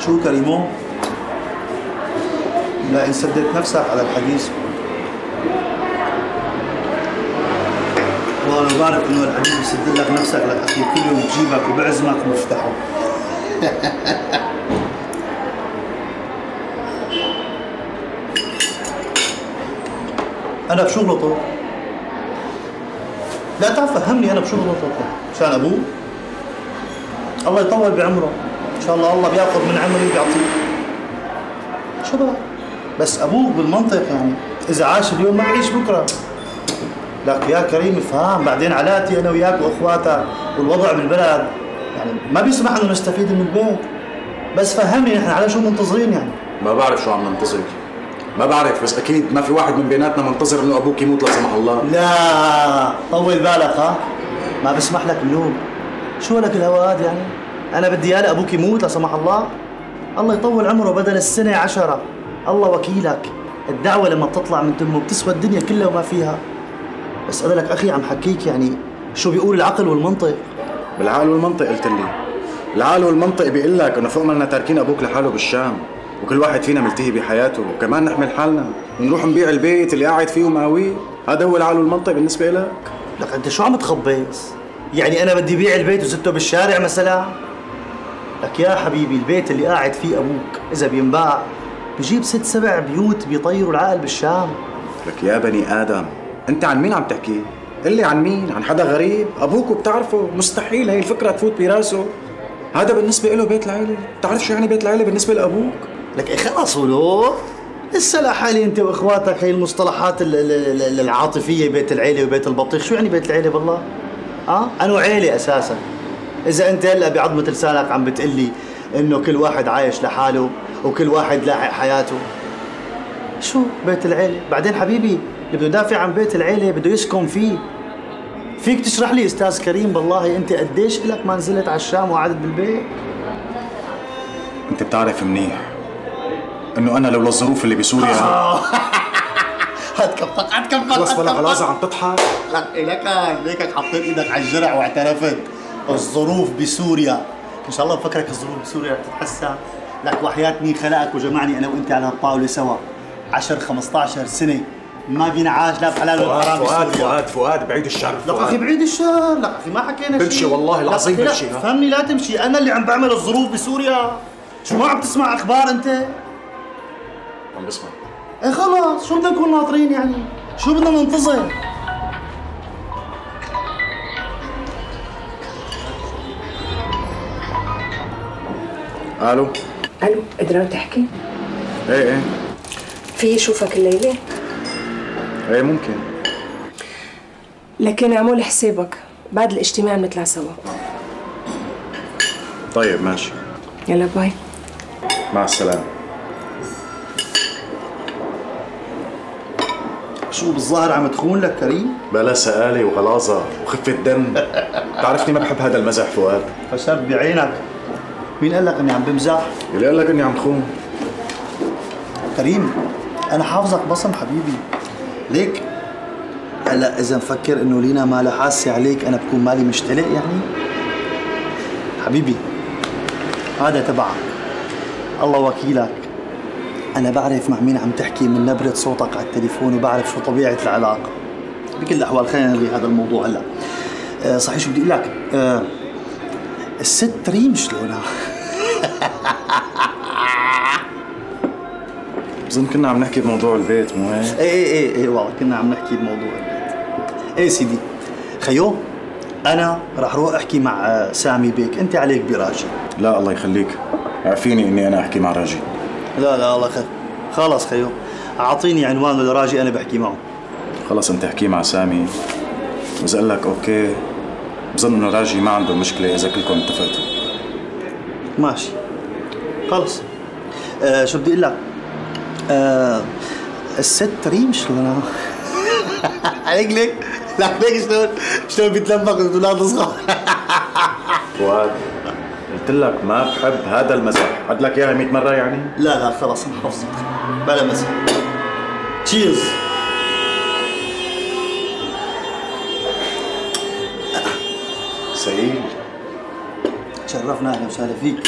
شو كريمو؟ لا إن سدت نفسك على الحديث. والله لو بعرف إنه الحديث بسد لك نفسك لك أخي كل يوم بجيبك وبعزمك وبفتحه. أنا بشغلته. لا تعرف فهمني أنا بشغلته مشان أبوه. الله يطول بعمره. إن شاء الله الله بياخذ من عمري وبيعطيه. شو بقى؟ بس أبوك بالمنطق يعني إذا عاش اليوم ما بعيش بكرة. لك يا كريم افهم بعدين علاتي أنا وياك وإخواتك والوضع بالبلد يعني ما بيسمح إنه نستفيد من البيت. بس فهمني نحن على شو منتظرين يعني؟ ما بعرف شو عم ننتظر. ما بعرف بس أكيد ما في واحد من بيناتنا منتظر إنه أبوك يموت لا سمح الله. لا طول بالك ها؟ ما بسمح لك النوم. شو لك الهواد يعني؟ أنا بدي يالا أبوك يموت لا سمح الله؟ الله يطول عمره بدل السنة 10. الله وكيلك. الدعوة لما بتطلع من تمه بتسوى الدنيا كلها وما فيها. بس أنا لك أخي عم حكيك يعني شو بيقول العقل والمنطق؟ بالعقل والمنطق قلت لي. العقل والمنطق بيقول لك إنه فوق ما لنا تاركين أبوك لحاله بالشام وكل واحد فينا ملتهي بحياته وكمان نحمل حالنا ونروح نبيع البيت اللي قاعد فيه ومقاويه. هذا هو العقل والمنطق بالنسبة لك. لك أنت شو عم تخبص؟ يعني أنا بدي بيع البيت وزته بالشارع مثلا؟ لك يا حبيبي البيت اللي قاعد فيه أبوك إذا بينباع بجيب 6 7 بيوت بيطيروا العقل بالشام. لك يا بني آدم أنت عن مين عم تحكي؟ قل لي عن مين؟ عن حدا غريب؟ أبوك وبتعرفه مستحيل هي الفكرة تفوت براسه. هذا بالنسبة له بيت العيلة. بتعرف شو يعني بيت العيلة بالنسبة لأبوك؟ لك خلص ولو لسه لحالي انت واخواتك هي المصطلحات العاطفيه بيت العيله وبيت البطيخ. شو يعني بيت العيله بالله؟ انو عيله اساسا؟ اذا انت هلا بعظمه لسانك عم بتقلي انه كل واحد عايش لحاله وكل واحد لاحق حياته. شو بيت العيله؟ بعدين حبيبي اللي بده يدافع عن بيت العيله بده يسكن فيه. فيك تشرح لي استاذ كريم بالله انت قديش لك ما نزلت على الشام وقعدت بالبيت؟ انت بتعرف منيح انه انا لولا الظروف اللي بسوريا هتكفك خلص بلا غلاظة عم تضحك. ليكك حطيت ايدك على الجرح واعترفت. الظروف بسوريا ان شاء الله بفكرك الظروف بسوريا بتتحسن. لك وحياة مين خلقك وجمعني انا وانت على هالطاولة سوا 10 15 سنة ما بينعاش لا بحلال ولا حرام بسوريا. فؤاد بعيد الشر. لك اخي بعيد الشر. لك اخي ما حكينا شيء. بمشي والله العظيم بمشي. فهمني لا تمشي. انا اللي عم بعمل الظروف بسوريا. شو ما عم تسمع اخبار انت؟ عم بسمع. ايه خلص شو بدنا نكون ناطرين يعني؟ شو بدنا ننتظر؟ الو الو قدران تحكي؟ ايه في اشوفك الليله؟ ايه ممكن. لكن اعمل حسابك بعد الاجتماع بنطلع سوا. طيب ماشي. يلا باي. مع السلامة. شو بالظاهر عم تخون لك كريم؟ بلا سآلة وغلاظة وخفة دم. بتعرفني ما بحب هذا المزح فؤاد. خشب بعينك. مين قال لك اني عم بمزح؟ اللي قال لك اني عم تخون. كريم انا حافظك بصم حبيبي. ليك هلا اذا مفكر انه لينا ما حاسه عليك انا بكون مالي مشتلق يعني؟ حبيبي هذا تبعك الله وكيلك. انا بعرف مع مين عم تحكي من نبرة صوتك على التليفون وبعرف شو طبيعة العلاقة. بكل الاحوال خلينا نلغي هذا الموضوع هلا. صحيح شو بدي اقول لك؟ الست ريم شلونها؟ بظن كنا عم نحكي بموضوع البيت مو هيك؟ ايه والله كنا عم نحكي بموضوع البيت. ايه سيدي خيو انا رح روح احكي مع سامي بيك. انت عليك براجي. لا الله يخليك اعفيني اني انا احكي مع راجي. لا الله خير. خلص خيو اعطيني عنوانه لراجي انا بحكي معه. خلص انت احكي مع سامي واذا قال لك اوكي بظن انه راجي ما عنده مشكله اذا كلكم اتفقتوا. ماشي خلص. شو بدي اقول لك؟ الست ريم شلونها؟ عليك ليك ليك شلون بيتلمق الاولاد الصغار. فؤاد قلت لك ما بحب هذا المزح. قلت لك اياها 100 مره يعني. لا خلص انا حافظك بلا مزح. تشيرز. سعيد شرفنا اهلا وسهلا فيك.